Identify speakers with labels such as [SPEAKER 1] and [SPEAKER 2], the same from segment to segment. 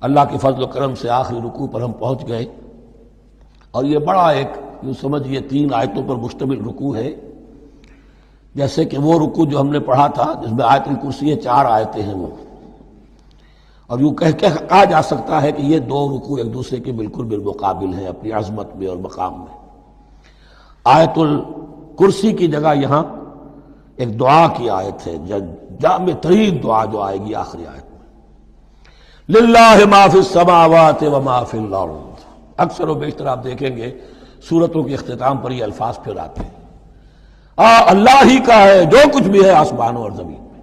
[SPEAKER 1] اللہ کے فضل و کرم سے آخری رکوع پر ہم پہنچ گئے، اور یہ بڑا ایک یوں سمجھیے 3 آیتوں پر مشتمل رکوع ہے، جیسے کہ وہ رکوع جو ہم نے پڑھا تھا جس میں آیت الکرسی 4 آیتیں ہیں وہ، اور یوں کہا جا سکتا ہے کہ یہ 2 رکوع ایک دوسرے کے بالکل بالمقابل ہیں اپنی عظمت میں اور مقام میں۔ آیت الکرسی کی جگہ یہاں ایک دعا کی آیت ہے، جامع ترین دعا جو آئے گی آخری آیت میں، للہ ما فی السماوات و ما فی الارض۔ اکثر و بیشتر آپ دیکھیں گے سورتوں کے اختتام پر یہ الفاظ پھر آتے ہیں، اللہ ہی کا ہے جو کچھ بھی ہے آسمانوں اور زمین میں،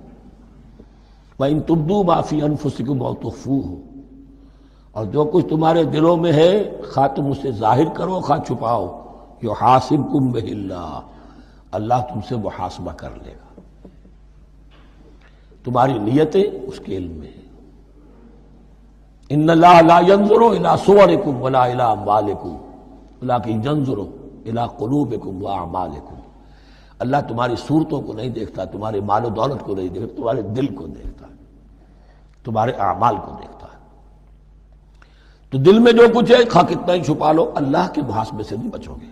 [SPEAKER 1] وَإِن تُبْدُوا مَا فِي أَنفُسِكُمْ أَوْ تُخْفُوهُ، اور جو کچھ تمہارے دلوں میں ہے خواہ تم اسے ظاہر کرو خواہ چھپاؤ، یحاسبکم بہ اللہ تم سے محاسبہ کر لے گا، تمہاری نیتیں اس کے علم میں ہیں۔ ان اللہ لا ينظر الى صورکم ولا الى اموالکم ولکن ينظر الى قلوبکم واعمالکم، اللہ تمہاری صورتوں کو نہیں دیکھتا، تمہارے مال و دولت کو نہیں دیکھتا، تمہارے دل کو دیکھتا ہے، تمہارے اعمال کو دیکھتا ہے۔ تو دل میں جو کچھ ہے خواہ کتنا ہی چھپا لو اللہ کے محاسبے سے نہیں بچو گے۔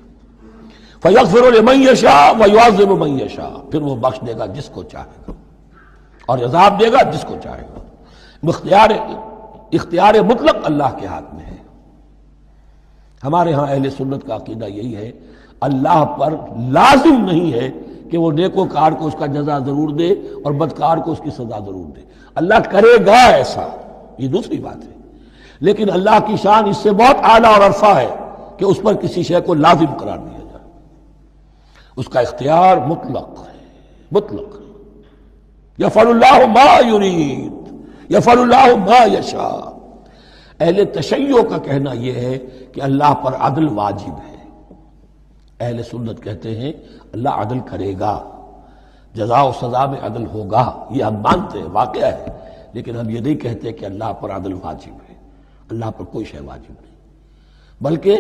[SPEAKER 1] فَيَغْفِرُ لِمَن يَشَاءُ وَيُعَذِّبُ مَن يَشَاءُ، پھر وہ بخش دے گا جس کو چاہے گا اور عذاب دے گا جس کو چاہے گا۔ اختیار مطلق اللہ کے ہاتھ میں ہے۔ ہمارے ہاں اہل سنت کا عقیدہ یہی ہے، اللہ پر لازم نہیں ہے کہ وہ نیکوکار کو اس کا جزا ضرور دے اور بدکار کو اس کی سزا ضرور دے، اللہ کرے گا ایسا، یہ دوسری بات ہے، لیکن اللہ کی شان اس سے بہت اعلیٰ اور عرفہ ہے کہ اس پر کسی شے کو لازم قرار دیا جائے، اس کا اختیار مطلق ہے، مطلق۔ یفعل اللہ ما یرید، یفعل اللہ ما یشاء۔ اہل تشیع کا کہنا یہ ہے کہ اللہ پر عدل واجب ہے، اہل سنت کہتے ہیں اللہ عدل کرے گا، جزا و سزا میں عدل ہوگا، یہ ہم مانتے ہیں، واقعہ ہے، لیکن ہم یہ نہیں کہتے کہ اللہ پر عدل واجب ہے، اللہ پر کوئی شے واجب نہیں، بلکہ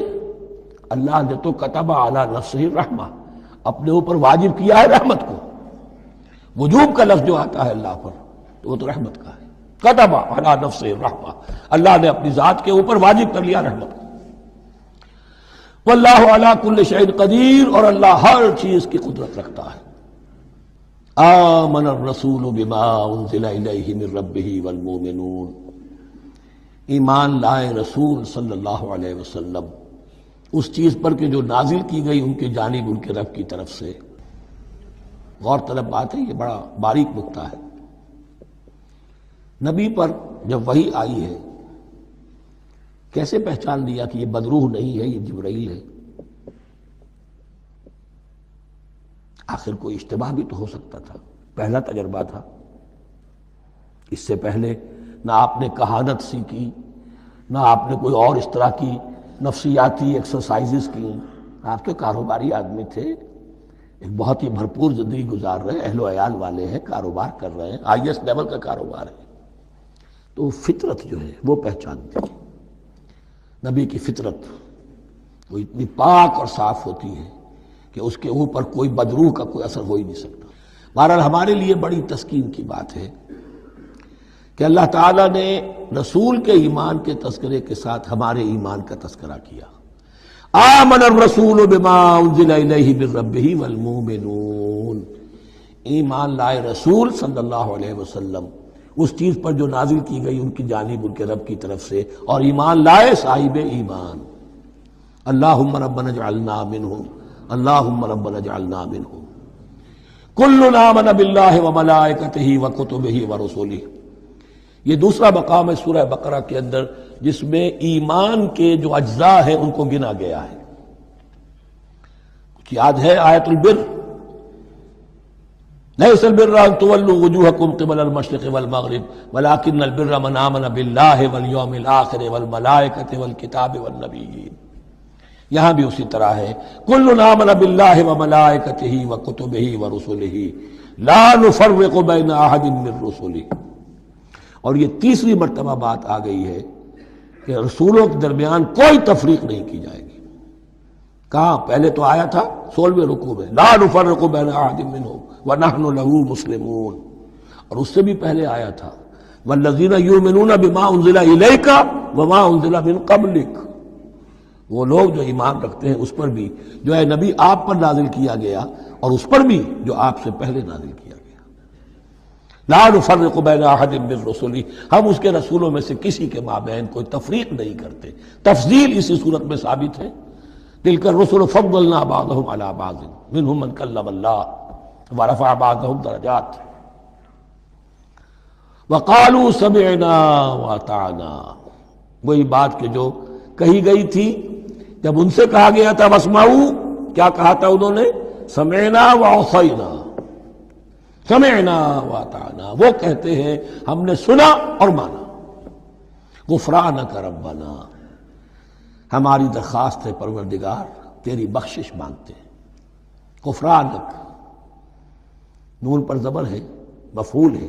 [SPEAKER 1] اللہ نے تو کتب علی نفسہ الرحمہ، اپنے اوپر واجب کیا ہے رحمت کو۔ وجوب کا لفظ جو آتا ہے اللہ پر تو وہ تو رحمت کا ہے، کتب علی نفسہ الرحمہ، اللہ نے اپنی ذات کے اوپر واجب کر لیا رحمت کو۔ واللہ علی کل شیء قدیر، اور اللہ ہر چیز کی قدرت رکھتا ہے۔ آمن الرسول بما انزل الیہ من ربہ والمؤمنون، ایمان لائے رسول صلی اللہ علیہ وسلم اس چیز پر کہ جو نازل کی گئی ان کی جانب ان کے رب کی طرف سے۔ غور طلب بات ہے، یہ بڑا باریک نکتہ ہے۔ نبی پر جب وحی آئی ہے کیسے پہچان لیا کہ یہ بدروح نہیں ہے، یہ جبرائیل ہے؟ آخر کوئی اشتباہ بھی تو ہو سکتا تھا، پہلا تجربہ تھا، اس سے پہلے نہ آپ نے کہانت سیکھی، نہ آپ نے کوئی اور اس طرح کی نفسیاتی ایکسرسائزز کی، آپ کے کاروباری آدمی تھے، ایک بہت ہی بھرپور زندگی گزار رہے ہیں، اہل و عیال والے ہیں، کاروبار کر رہے ہیں، ہائی ایسٹ لیول کا کاروبار ہے، تو فطرت جو ہے وہ پہچانتی ہے۔ نبی کی فطرت وہ اتنی پاک اور صاف ہوتی ہے کہ اس کے اوپر کوئی بدروح کا کوئی اثر ہو ہی نہیں سکتا۔ بہرحال ہمارے لیے بڑی تسکین کی بات ہے کہ اللہ تعالیٰ نے رسول کے ایمان کے تذکرے کے ساتھ ہمارے ایمان کا تذکرہ کیا۔ آمن الرسول بما انزل الیہ من ربہ والمؤمنون، ایمان لائے رسول صلی اللہ علیہ وسلم اس چیز پر جو نازل کی گئی ان کی جانب ان کے رب کی طرف سے، اور ایمان لائے صاحب ایمان۔ اللہم ربنا اجعلنا منہم، اللہم ربنا اجعلنا منہم۔ کل آمن باللہ وملائکتہ وکتبہ ورسلہ، یہ دوسرا مقام ہے سورہ بقرہ کے اندر جس میں ایمان کے جو اجزاء ہیں ان کو گنا گیا ہے۔ کچھ یاد ہے آیت البر، لیس البر ان تولوا وجوہکم قبل المشرق والمغرب ولکن البر من آمن باللہ والیوم الآخر والملائکۃ والکتاب والنبیین۔ یہاں بھی اسی طرح ہے، کل آمن باللہ وملائکتہ وکتبہ ورسلہ لا نفرق بین احد من رسلہ۔ اور یہ تیسری مرتبہ بات آ گئی ہے کہ رسولوں کے درمیان کوئی تفریق نہیں کی جائے گی۔ کہاں؟ پہلے تو آیا تھا 16ویں رکوع میں، لا نفرق بین احد منہم ونحن لہ مسلمون، اور اس سے بھی پہلے آیا تھا والذین یؤمنون بما انزل الیک وما انزل من قبلک، وہ لوگ جو ایمان رکھتے ہیں اس پر بھی جو ہے نبی آپ پر نازل کیا گیا اور اس پر بھی جو آپ سے پہلے نازل کیا گیا۔ لا نفرق بین احد من رسلہ، ہم اس کے رسولوں میں سے کسی کے مابین کوئی تفریق نہیں کرتے۔ تفضیل اسی صورت میں ثابت ہے، تلک الرسل فضلنا بعضهم علی بعض منهم من کلم اللہ ورفع بعضهم درجات وقالوا سمعنا واطعنا، وہی بات کہ جو کہی گئی تھی جب ان سے کہا گیا تھا واسمعوا، کیا کہا تھا انہوں نے؟ سمعنا وعصینا، سمعنا واطعنا، وہ کہتے ہیں ہم نے سنا اور مانا۔ غفرانک ربنا، ہماری درخواست ہے پروردگار، تیری بخشش مانگتے ہیں۔ غفرانک، نون پر زبر ہے، مفعول ہے،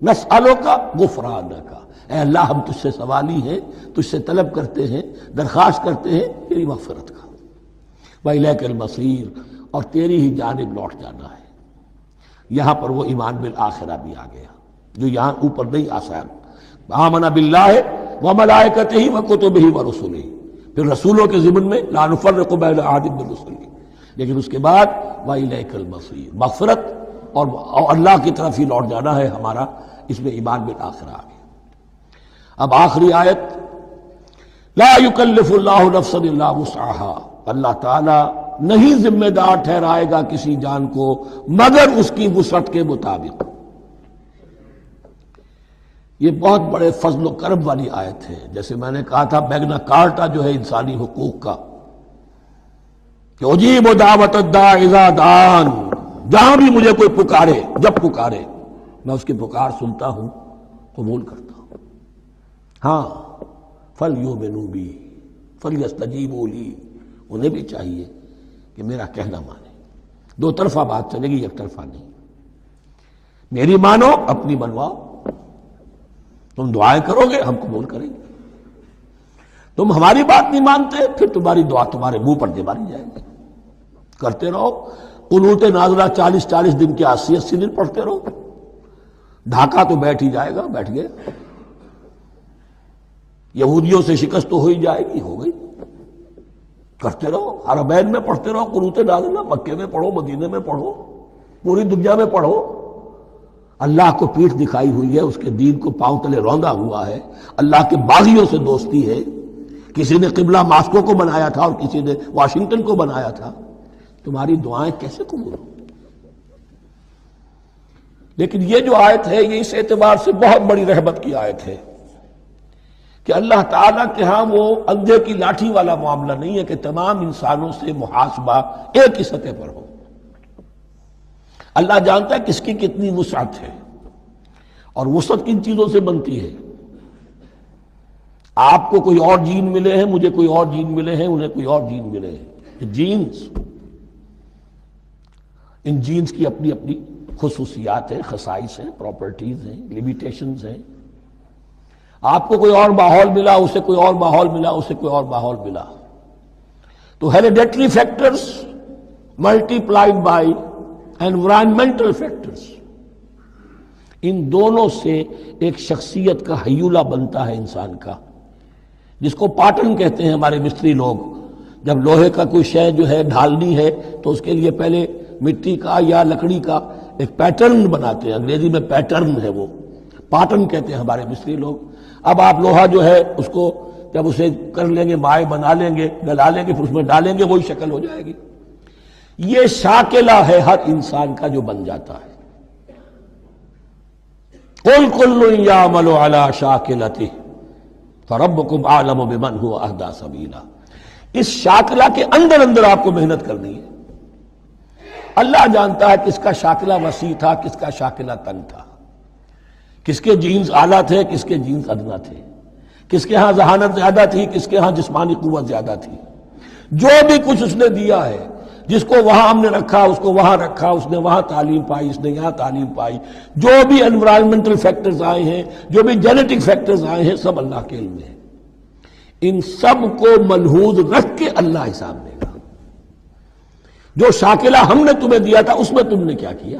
[SPEAKER 1] نسألک غفرانک، اے اللہ ہم تجھ سے سوالی ہیں، تجھ سے طلب کرتے ہیں، درخواست کرتے ہیں تیری مغفرت کا۔ وإلیک المصیر، اور تیری ہی جانب لوٹ جانا ہے۔ یہاں پر وہ ایمان بالآخرہ بھی آ گیا جو یہاں اوپر نہیں آسان۔ آمن باللہ وملائکتہ وکتبہ ورسلہ، پھر رسولوں کے ضمن میں لا نفرق بین احد من رسلہ، لیکن اس کے بعد وإلیک المصیر، مغفرت اور اللہ کی طرف ہی لوٹ جانا ہے ہمارا، اس میں ایمان بالآخرہ آ گیا۔ اب آخری آیت، لا یکلف اللہ نفسا الا وسعها، اللہ تعالی نہیں ذمہ دار ٹھہرائے گا کسی جان کو مگر اس کی وسعت کے مطابق۔ یہ بہت بڑے فضل و کرم والی آیت ہے، جیسے میں نے کہا تھا میگنا کارٹا جو ہے انسانی حقوق کا، کہ اجیب دعوت الداع اذا دعان، جہاں بھی مجھے کوئی پکارے، جب پکارے میں اس کی پکار سنتا ہوں، قبول کرتا ہوں۔ ہاں فَلْيُؤْمِنُوا بِي فَلْيَسْتَجِيبُوا لِي، انہیں بھی چاہیے کہ میرا کہنا مانے۔ دو طرفہ بات چلے گی، ایک طرفہ نہیں۔ میری مانو، اپنی منواؤ۔ تم دعائیں کرو گے ہم قبول کریں گے، تم ہماری بات نہیں مانتے پھر تمہاری دعا تمہارے منہ پر دے ماری جائے گی۔ کرتے رہو قنوت نازلہ 40 دن کے 80 دن پڑھتے رہو، ڈھاکہ تو بیٹھ ہی جائے گا، بیٹھ گئے۔ یہودیوں سے شکست تو ہو ہی جائے گی، ہو گئی۔ کرتے رہو، حرمین میں پڑھتے رہو قنوت نازلہ، مکے میں پڑھو، مدینے میں پڑھو، پوری دنیا میں پڑھو۔ اللہ کو پیٹھ دکھائی ہوئی ہے، اس کے دین کو پاؤں تلے روندا ہوا ہے، اللہ کے باغیوں سے دوستی ہے۔ کسی نے قبلہ ماسکو کو بنایا تھا اور کسی نے واشنگٹن کو بنایا تھا، تمہاری دعائیں کیسے قبول ہوں؟ لیکن یہ جو آیت ہے یہ اس اعتبار سے بہت بڑی رحمت کی آیت ہے کہ اللہ تعالیٰ کے ہاں وہ اندھے کی لاٹھی والا معاملہ نہیں ہے کہ تمام انسانوں سے محاسبہ ایک ہی سطح پر ہو۔ اللہ جانتا ہے کس کی کتنی وسعت ہے، اور وسعت کن چیزوں سے بنتی ہے۔ آپ کو کوئی اور جین ملے ہیں، مجھے کوئی اور جین ملے ہیں، انہیں کوئی اور جین ملے ہیں، جینز، ان جینز کی اپنی اپنی خصوصیات ہیں، خصائص ہیں، پراپرٹیز ہیں، لیمیٹیشنز ہیں۔ آپ کو کوئی اور ماحول ملا، اسے کوئی اور ماحول ملا، اسے کوئی اور ماحول ملا، تو hereditary factors multiplied by environmental factors, ان دونوں سے ایک شخصیت کا ہیولہ بنتا ہے انسان کا، جس کو پاٹن کہتے ہیں ہمارے مستری لوگ۔ جب لوہے کا کوئی شے جو ہے ڈھالنی ہے تو اس کے لیے پہلے مٹی کا یا لکڑی کا ایک پیٹرن بناتے ہیں، انگریزی میں پیٹرن ہے، وہ پاٹن کہتے ہیں ہمارے مستری لوگ۔ اب آپ لوہا جو ہے اس کو جب اسے کر لیں گے، مائع بنا لیں گے، گلا لیں گے، پھر اس میں ڈالیں گے، وہی شکل ہو جائے گی۔ یہ شاکلہ ہے ہر انسان کا جو بن جاتا ہے۔ قُلْ كُلٌّ يَعْمَلُ عَلَى شَاكِلَتِهِ فَرَبُّكُمْ أَعْلَمُ بِمَنْ هُوَ أَهْدَىٰ سَبِيلًا، اس شاکلہ کے اندر آپ کو محنت کرنی ہے۔ اللہ جانتا ہے کس کا شاکلہ وسیع تھا، کس کا شاکلہ تنگ تھا، کس کے جینز اعلیٰ تھے، کس کے جینز ادنا تھے، کس کے ہاں ذہانت زیادہ تھی، کس کے ہاں جسمانی قوت زیادہ تھی۔ جو بھی کچھ اس نے دیا ہے، جس کو وہاں ہم نے رکھا اس کو وہاں رکھا، اس نے وہاں تعلیم پائی، اس نے یہاں تعلیم پائی، جو بھی انوائرمنٹل فیکٹرز آئے ہیں، جو بھی جینیٹک فیکٹرز آئے ہیں، سب اللہ کے علم میں ہے۔ ان سب کو ملحوظ رکھ کے اللہ حساب دے گا۔ جو شاکلہ ہم نے تمہیں دیا تھا اس میں تم نے کیا کیا؟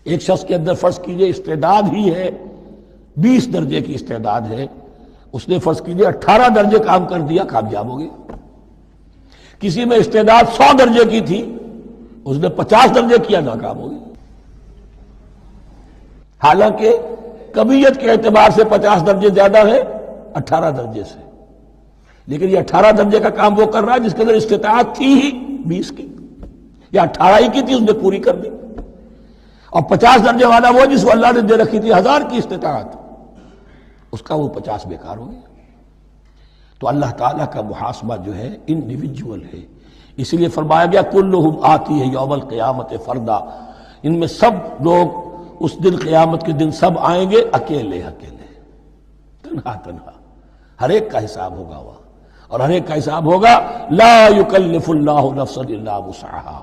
[SPEAKER 1] ایک شخص کے اندر فرض کیجئے استعداد ہی ہے 20 درجے کی استعداد ہے، اس نے فرض کیجیے 18 درجے کام کر دیا، کامیاب ہو گیا۔ کسی میں استعداد 100 درجے کی تھی، اس نے 50 درجے کیا، ناکام ہو گیا۔ حالانکہ کمیت کے اعتبار سے 50 درجے زیادہ ہے 18 درجے سے، لیکن یہ 18 درجے کا کام وہ کر رہا ہے جس کے اندر استطاعت تھی ہی 20 کی، یا 18 ہی کی تھی، اس نے پوری کر دی۔ اور 50 درجے والا وہ جس کو اللہ نے دے رکھی تھی 1000 کی استطاعت، اس کا وہ 50 بیکار ہو گیا۔ تو اللہ تعالیٰ کا محاسبہ جو ہے انڈیویجول ہے، اس لیے فرمایا گیا کلہم آتی ہے یوم القیامت فردا، ان میں سب لوگ اس دن قیامت کے دن سب آئیں گے اکیلے اکیلے، تنہا تنہا، ہر ایک کا حساب ہوگا وہاں، اور ہر ایک کا حساب ہوگا لا یکلف اللہ نفسا الا وسعها،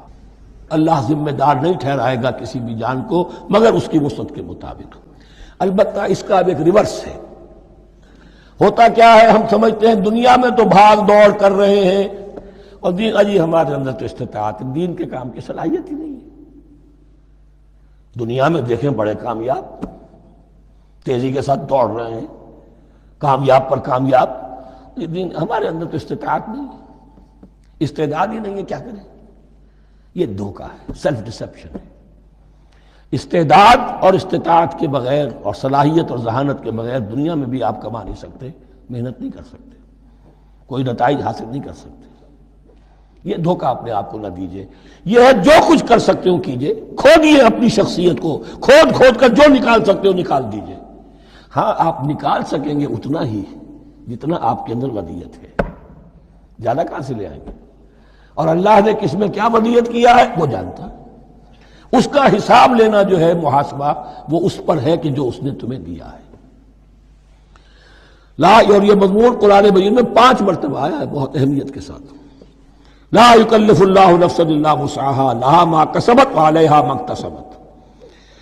[SPEAKER 1] اللہ ذمہ دار نہیں ٹھہرائے گا کسی بھی جان کو مگر اس کی وسعت کے مطابق۔ البتہ اس کا اب ایک ریورس ہے، ہوتا کیا ہے، ہم سمجھتے ہیں دنیا میں تو بھاگ دوڑ کر رہے ہیں اور دین اجی ہمارے اندر تو استطاعت، دین کے کام کی صلاحیت ہی نہیں ہے۔ دنیا میں دیکھیں بڑے کامیاب تیزی کے ساتھ دوڑ رہے ہیں، کامیاب پر کامیاب، دین ہمارے اندر تو استطاعت نہیں ہے، استعداد ہی نہیں ہے، کیا کریں؟ یہ دھوکہ ہے، سیلف ڈسپشن ہے۔ استعداد اور استطاعت کے بغیر اور صلاحیت اور ذہانت کے بغیر دنیا میں بھی آپ کما نہیں سکتے، محنت نہیں کر سکتے، کوئی نتائج حاصل نہیں کر سکتے۔ یہ دھوکہ اپنے آپ کو نہ دیجئے، یہ ہے جو کچھ کر سکتے ہو کیجئے، کھودیے اپنی شخصیت کو، کھود کھود کر جو نکال سکتے ہو نکال دیجئے۔ ہاں آپ نکال سکیں گے اتنا ہی جتنا آپ کے اندر ودیت ہے، زیادہ کہاں سے لے آئیں گے؟ اور اللہ نے کس میں کیا ودیت کیا ہے وہ جانتا ہے، اس کا حساب لینا جو ہے محاسبہ وہ اس پر ہے کہ جو اس نے تمہیں دیا ہے۔ لا، اور یہ مضمون قرآن مجید میں 5 مرتبہ آیا ہے بہت اہمیت کے ساتھ، لا یکلف اللہ نفسا الا وسعها لها ما کسبت وعلیہا ما اکتسبت،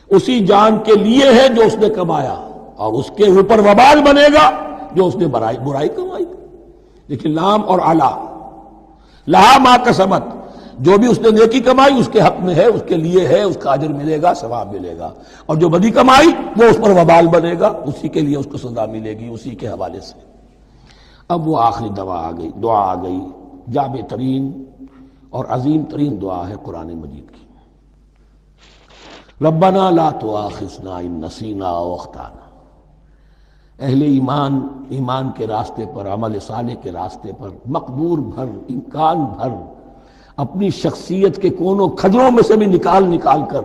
[SPEAKER 1] اسی جان کے لیے ہے جو اس نے کمایا اور اس کے اوپر وبال بنے گا جو اس نے برائی کمائی۔ لیکن لام اور علا، لہا ما کسبت، جو بھی اس نے نیکی کمائی اس کے حق میں ہے، اس کے لیے ہے، اس کا اجر ملے گا، ثواب ملے گا، اور جو بدی کمائی وہ اس پر وبال بنے گا، اسی کے لیے اس کو سزا ملے گی، اسی کے حوالے سے۔ اب وہ آخری دعا آ گئی، جامع ترین اور عظیم ترین دعا ہے قرآن مجید کی، ربنا لا تؤاخذنا ان نسینا او اخطانا۔ اہل ایمان کے راستے پر، عمل صالح کے راستے پر مقدور بھر، امکان بھر اپنی شخصیت کے کونوں کھدروں میں سے بھی نکال کر،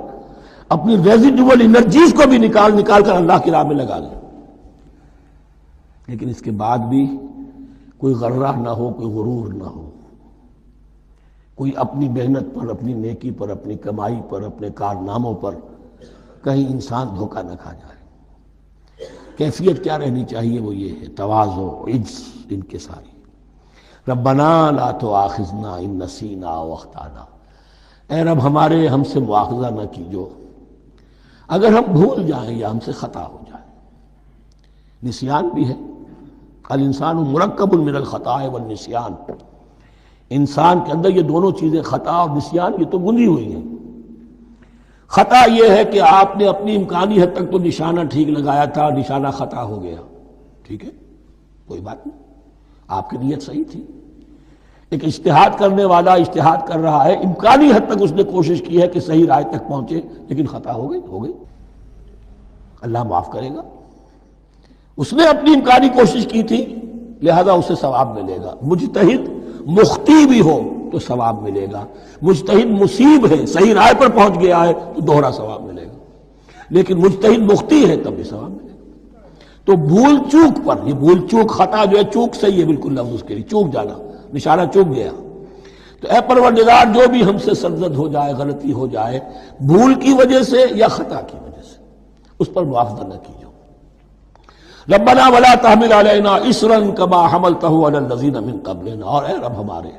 [SPEAKER 1] اپنی ریزیڈول انرجیز کو بھی نکال کر اللہ کی راہ میں لگا لیں، لیکن اس کے بعد بھی کوئی غرہ نہ ہو، کوئی غرور نہ ہو، کوئی اپنی محنت پر، اپنی نیکی پر، اپنی کمائی پر، اپنے کارناموں پر کہیں انسان دھوکہ نہ کھا جائے۔ کیفیت کیا رہنی چاہیے؟ وہ یہ ہے تواضع، عجز انکساری۔ ربنا لا تؤاخذنا ان نسینا او اخطانا، اے رب ہمارے ہم سے مواخذہ نہ کیجو اگر ہم بھول جائیں یا ہم سے خطا ہو جائے۔ نسیان بھی ہے، الانسان مرکب من الخطاء والنسیان، انسان کے اندر یہ دونوں چیزیں خطا اور نسیان یہ تو گندھی ہوئی ہیں۔ خطا یہ ہے کہ آپ نے اپنی امکانی حد تک تو نشانہ ٹھیک لگایا تھا، نشانہ خطا ہو گیا، ٹھیک ہے کوئی بات نہیں، آپ کی نیت صحیح تھی۔ ایک اجتہاد کرنے والا اجتہاد کر رہا ہے، امکانی حد تک اس نے کوشش کی ہے کہ صحیح رائے تک پہنچے، لیکن خطا ہو گئی، اللہ معاف کرے گا۔ اس نے اپنی امکانی کوشش کی تھی لہذا اسے ثواب ملے گا۔ مجتہد مخطی بھی ہو تو ثواب ملے گا، مجتہد مصیب ہے، صحیح رائے پر پہنچ گیا ہے تو دوہرا ثواب ملے گا، لیکن مجتہد مخطی ہے تب بھی ثواب ملے گا۔ تو بھول چوک پر، یہ بھول چوک خطا جو ہے، چوک صحیح ہے بالکل لفظ اس کے لیے، چوک جانا، نشانہ چوک گیا۔ تو اے پروردگار جو بھی ہم سے سرزد ہو جائے، غلطی ہو جائے، بھول کی وجہ سے یا خطا کی وجہ سے، اس پر مواخذہ نہ کیجو۔ ربنا ولا تحمل علینا اصرا کما حملتہ علی الذین من قبلنا، اور اے رب ہمارے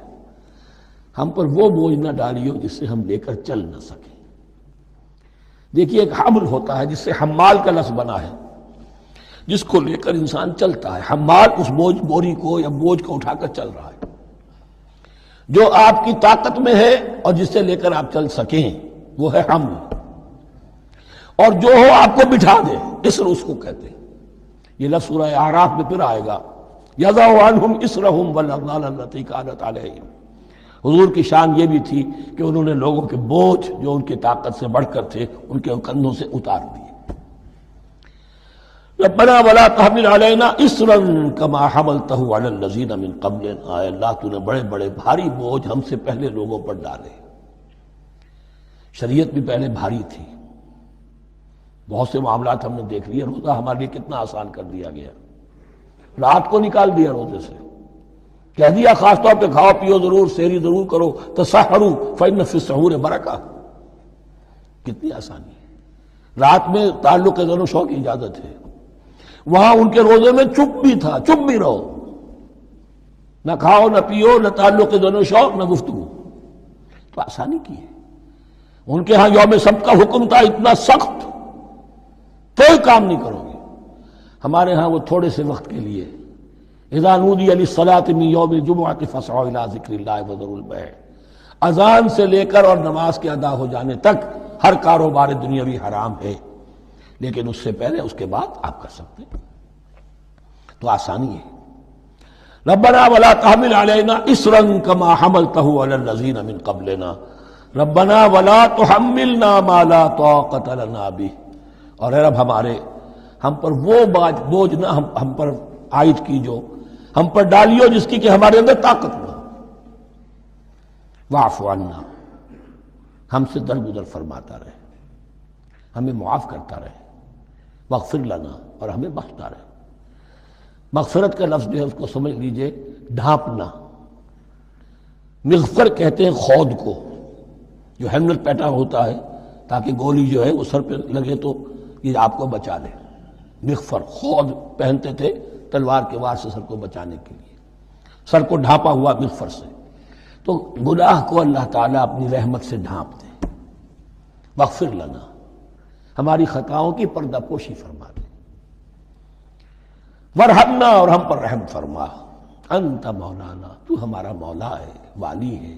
[SPEAKER 1] ہم پر وہ بوجھ نہ ڈالیو جس سے ہم لے کر چل نہ سکیں۔ دیکھیے ایک حمل ہوتا ہے جس سے حمال کا لفظ بنا ہے، جس کو لے کر انسان چلتا ہے۔ حمال اس بوری کو یا بوجھ کو اٹھا کر چل رہا ہے، جو آپ کی طاقت میں ہے اور جس سے لے کر آپ چل سکیں وہ ہے حمل، اور جو ہو آپ کو بٹھا دے، اسر اس کو کہتے ہیں۔ یہ لفظ سورہ اعراف میں پھر آئے گا، یضع عنہم اسرہم والاغلال التی کانت علیہم۔ حضور کی شان یہ بھی تھی کہ انہوں نے لوگوں کے بوجھ جو ان کی طاقت سے بڑھ کر تھے ان کے کندھوں سے اتار دیے۔ ربنا ولا تحمل علینا اسرا کما حملتہ علی الذین من قبلنا، اے اللہ تو نے بڑے بڑے بھاری بوجھ ہم سے پہلے لوگوں پر ڈالے۔ شریعت بھی پہلے بھاری تھی، بہت سے معاملات ہم نے دیکھ لیے، روزہ ہمارے لیے کتنا آسان کر دیا گیا، رات کو نکال دیا روزے سے، کہہ دیا خاص طور پہ کھاؤ پیو ضرور، سحری ضرور کرو، تسحروا فإن فی السحور برکہ، کتنی آسانی ہے۔ رات میں تعلق زن و شو کی اجازت ہے، وہاں ان کے روزے میں چپ بھی تھا، چپ بھی رہو، نہ کھاؤ نہ پیو نہ تعلق زن و شو نہ گفتگو، تو آسانی کی ہے۔ ان کے ہاں یوم سبت کا حکم تھا اتنا سخت، کوئی کام نہیں کرو گے۔ ہمارے ہاں وہ تھوڑے سے وقت کے لیے اذا نودی للصلاۃ من یوم الجمعۃ فاسعوا الی ذکر اللہ وذروا البیع، اذان سے لے کر اور نماز کے ادا ہو جانے تک ہر کاروبار دنیاوی حرام ہے، لیکن اس سے پہلے اس کے بعد آپ کر سکتے ہیں، تو آسانی ہے۔ ربنا ولا تحمل علینا اسرا کما حملتہ علی الذین من قبلنا ربنا ولا تحملنا ما لا طاقۃ لنا بہ، اور اے رب ہمارے ہم پر وہ بوجھ نہ ہم پر عائد کی جو ہم پر ڈالیو جس کی کہ ہمارے اندر طاقت نہ، واعف عنا، ہم سے درگزر فرماتا رہے، ہمیں معاف کرتا رہے، واغفر لنا، اور ہمیں بخشتا رہے۔ مغفرت کا لفظ جو ہے اس کو سمجھ لیجئے ڈھانپنا، مغفر کہتے ہیں خود کو، جو ہیلمٹ پہنا ہوتا ہے تاکہ گولی جو ہے وہ سر پہ لگے تو یہ آپ کو بچا لے، مغفر خود پہنتے تھے تلوار کے وار سے سر کو بچانے کے لیے، سر کو ڈھانپا ہوا مغفر سے، تو گناہ کو اللہ تعالیٰ اپنی رحمت سے ڈھانپ دے۔ واغفر لنا، ہماری خطاؤں کی پردہ پوشی فرما دے۔ ورحمنا، اور ہم پر رحم فرما۔ انت مولانا، تو ہمارا مولا ہے، والی ہے،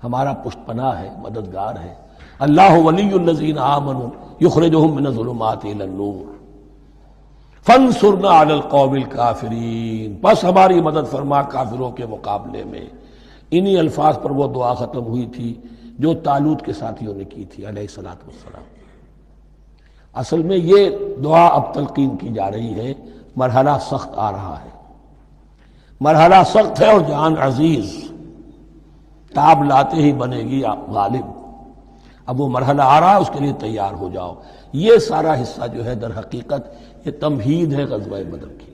[SPEAKER 1] ہمارا پشت پناہ ہے، مددگار ہے۔ اللہ ولی الذین آمنوا یخرجہم من الظلمات الی النور فانصرنا علی القوم الکافرین، بس ہماری مدد فرما کافروں کے مقابلے میں۔ انہی الفاظ پر وہ دعا ختم ہوئی تھی جو طالوت کے ساتھیوں نے کی تھی علیہ الصلوۃ والسلام۔ اصل میں یہ دعا اب تلقین کی جا رہی ہے، مرحلہ سخت آ رہا ہے، مرحلہ سخت ہے اور جان عزیز، تاب لاتے ہی بنے گی غالب۔ اب وہ مرحلہ آ رہا ہے، اس کے لیے تیار ہو جاؤ۔ یہ سارا حصہ جو ہے در حقیقت یہ تمہید ہے غزوہ بدر کی۔